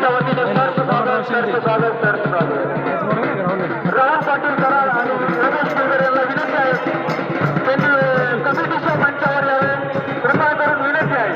कमिटीच्या वतीने स्वागत राहुल पाटील कराड आणि रमेश कुलकर्णी यांना विनंती आहे त्यांनी कमिटीच्या मंचावर यावे कृपा करून विनंती आहे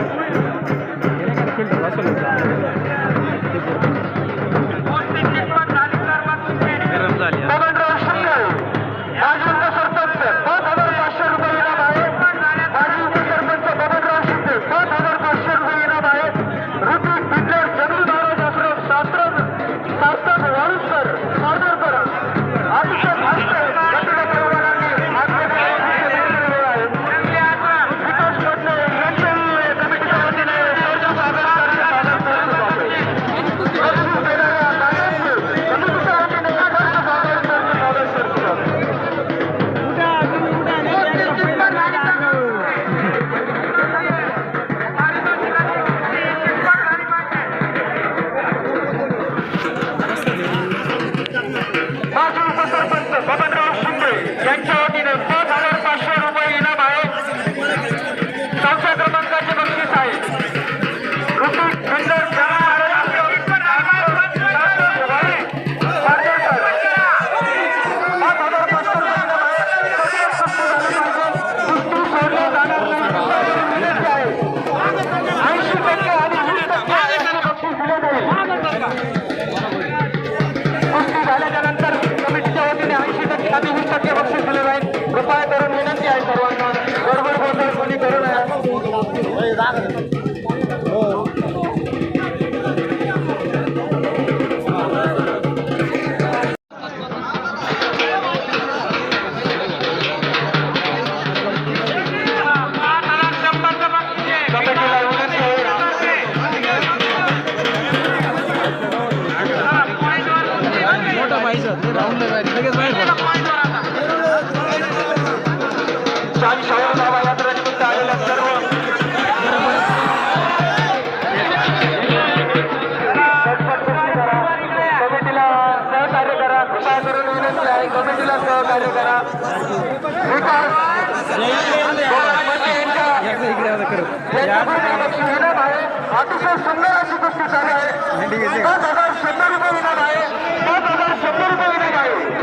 अतिशय सुंदर अशी कुस्ती चालू आहे 5,100 रुपये इनाम आहे 5,100 रुपये इनाम आहे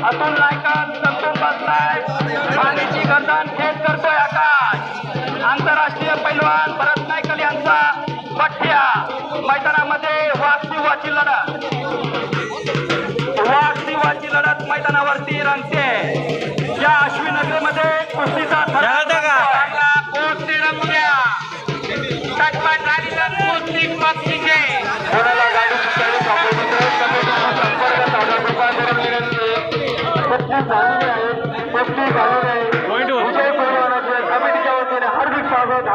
अतुल नायकान संतोष बसलाय पाण्याची गर्दन खेच करतोय आकाश आंतरराष्ट्रीय पैलवान भरत नायकल यांचा पठ्या मैदानामध्ये वाघसिंहाची लढत मैदानावरती रंगते या अश्विनगरमध्ये कुस्तीचा कमिटीच्या वतीने हार्दिक स्वागत